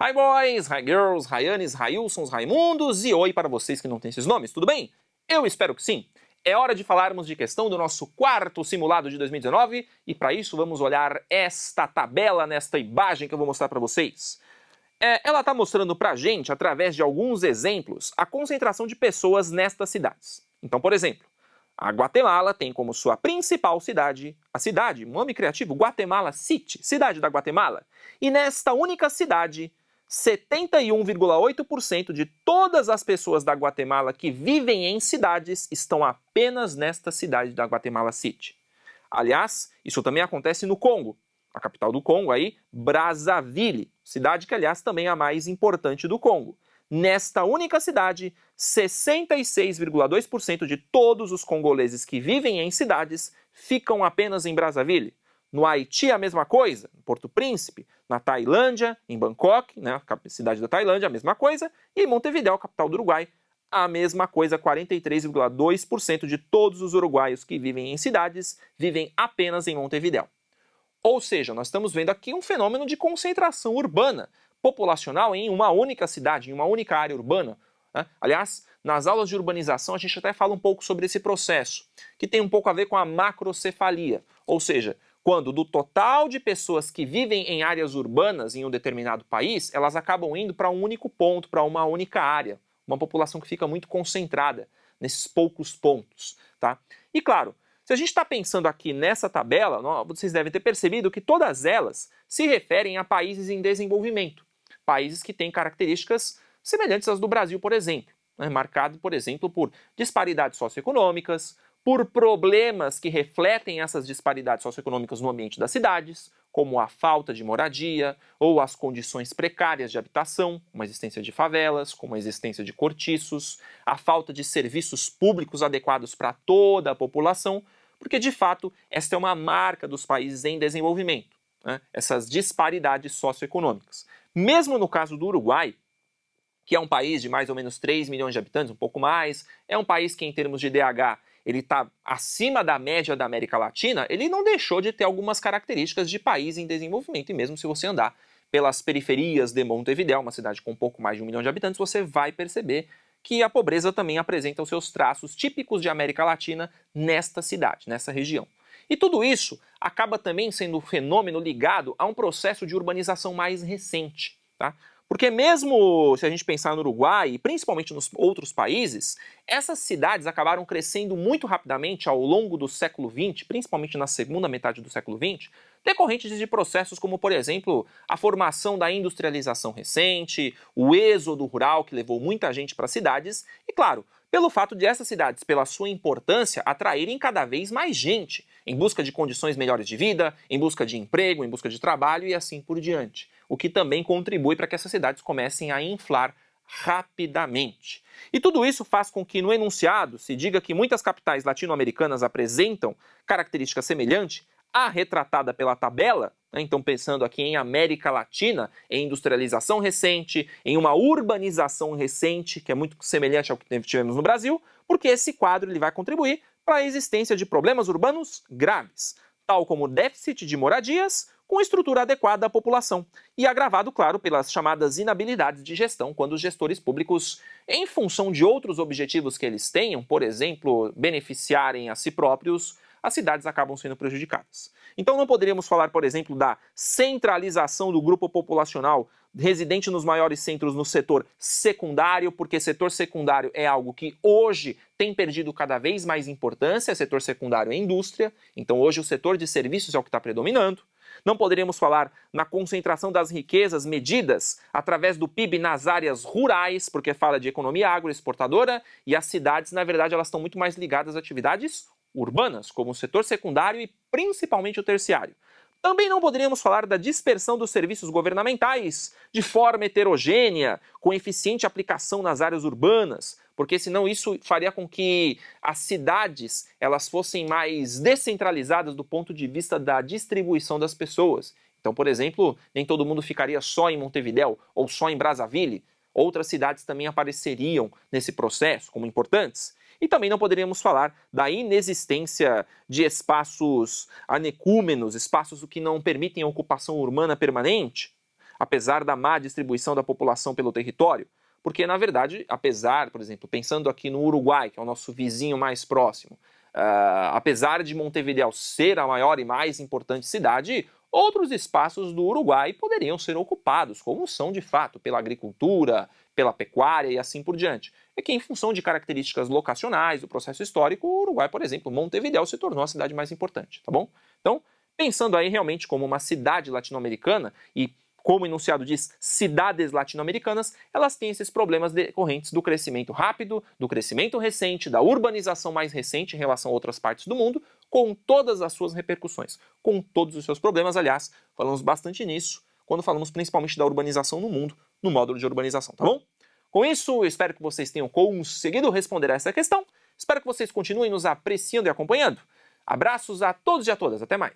Hi boys, hi girls, Ryanes, Railsons, Raimundos e oi para vocês que não têm esses nomes, tudo bem? Eu espero que sim. É hora de falarmos de questão do nosso quarto simulado de 2019 e para isso vamos olhar esta tabela nesta imagem que eu vou mostrar para vocês. Ela está mostrando para a gente, através de alguns exemplos, a concentração de pessoas nestas cidades. Então, por exemplo, a Guatemala tem como sua principal cidade, a cidade, nome criativo, Guatemala City, cidade da Guatemala. E nesta única cidade, 71,8% de todas as pessoas da Guatemala que vivem em cidades estão apenas nesta cidade da Guatemala City. Aliás, isso também acontece no Congo. A capital do Congo aí, Brazzaville, cidade que, aliás, também é a mais importante do Congo. Nesta única cidade, 66,2% de todos os congoleses que vivem em cidades ficam apenas em Brazzaville. No Haiti, a mesma coisa, em Porto Príncipe, na Tailândia, em Bangkok, né, a cidade da Tailândia, a mesma coisa, e em Montevidéu, capital do Uruguai, a mesma coisa, 43,2% de todos os uruguaios que vivem em cidades vivem apenas em Montevidéu. Ou seja, nós estamos vendo aqui um fenômeno de concentração urbana, populacional em uma única cidade, em uma única área urbana. Né? Aliás, nas aulas de urbanização a gente até fala um pouco sobre esse processo, que tem um pouco a ver com a macrocefalia, ou seja, quando do total de pessoas que vivem em áreas urbanas em um determinado país, elas acabam indo para um único ponto, para uma única área, uma população que fica muito concentrada nesses poucos pontos. Tá? E claro, se a gente está pensando aqui nessa tabela, vocês devem ter percebido que todas elas se referem a países em desenvolvimento. Países que têm características semelhantes às do Brasil, por exemplo, né? Marcado, por exemplo, por disparidades socioeconômicas, por problemas que refletem essas disparidades socioeconômicas no ambiente das cidades, como a falta de moradia ou as condições precárias de habitação, como a existência de favelas, como a existência de cortiços, a falta de serviços públicos adequados para toda a população, porque, de fato, esta é uma marca dos países em desenvolvimento, né? Essas disparidades socioeconômicas. Mesmo no caso do Uruguai, que é um país de mais ou menos 3 milhões de habitantes, um pouco mais, é um país que, em termos de IDH, ele está acima da média da América Latina, ele não deixou de ter algumas características de país em desenvolvimento. E mesmo se você andar pelas periferias de Montevidéu, uma cidade com um pouco mais de 1 milhão de habitantes, você vai perceber que a pobreza também apresenta os seus traços típicos de América Latina nesta cidade, nessa região. E tudo isso acaba também sendo um fenômeno ligado a um processo de urbanização mais recente, tá? Porque mesmo se a gente pensar no Uruguai e principalmente nos outros países, essas cidades acabaram crescendo muito rapidamente ao longo do século XX, principalmente na segunda metade do século XX, decorrentes de processos como, por exemplo, a formação da industrialização recente, o êxodo rural que levou muita gente para as cidades e, claro, pelo fato de essas cidades, pela sua importância, atraírem cada vez mais gente, em busca de condições melhores de vida, em busca de emprego, em busca de trabalho e assim por diante. O que também contribui para que essas cidades comecem a inflar rapidamente. E tudo isso faz com que no enunciado se diga que muitas capitais latino-americanas apresentam características semelhantes à retratada pela tabela, né? Então pensando aqui em América Latina, em industrialização recente, em uma urbanização recente, que é muito semelhante ao que tivemos no Brasil, porque esse quadro ele vai contribuir para a existência de problemas urbanos graves, tal como déficit de moradias com estrutura adequada à população, e agravado, claro, pelas chamadas inabilidades de gestão, quando os gestores públicos, em função de outros objetivos que eles tenham, por exemplo, beneficiarem a si próprios, as cidades acabam sendo prejudicadas. Então não poderíamos falar, por exemplo, da centralização do grupo populacional residente nos maiores centros no setor secundário, porque setor secundário é algo que hoje tem perdido cada vez mais importância, setor secundário é indústria, então hoje o setor de serviços é o que está predominando. Não poderíamos falar na concentração das riquezas medidas através do PIB nas áreas rurais, porque fala de economia agroexportadora, e as cidades, na verdade, elas estão muito mais ligadas a atividades urbanas, como o setor secundário e principalmente o terciário. Também não poderíamos falar da dispersão dos serviços governamentais de forma heterogênea, com eficiente aplicação nas áreas urbanas, porque senão isso faria com que as cidades elas fossem mais descentralizadas do ponto de vista da distribuição das pessoas. Então, por exemplo, nem todo mundo ficaria só em Montevidéu ou só em Brazzaville. Outras cidades também apareceriam nesse processo como importantes. E também não poderíamos falar da inexistência de espaços anecúmenos, espaços que não permitem a ocupação urbana permanente. apesar da má distribuição da população pelo território? Porque, na verdade, apesar, por exemplo, pensando aqui no Uruguai, que é o nosso vizinho mais próximo, apesar de Montevideo ser a maior e mais importante cidade, outros espaços do Uruguai poderiam ser ocupados, como são de fato, pela agricultura, pela pecuária e assim por diante. É que em função de características locacionais do processo histórico, o Uruguai, por exemplo, Montevideo se tornou a cidade mais importante, tá bom? Então, pensando aí realmente como uma cidade latino-americana e como o enunciado diz, cidades latino-americanas, elas têm esses problemas decorrentes do crescimento rápido, do crescimento recente, da urbanização mais recente em relação a outras partes do mundo, com todas as suas repercussões, com todos os seus problemas. Aliás, falamos bastante nisso quando falamos principalmente da urbanização no mundo, no módulo de urbanização, tá bom? Com isso, eu espero que vocês tenham conseguido responder a essa questão. Espero que vocês continuem nos apreciando e acompanhando. Abraços a todos e a todas. Até mais.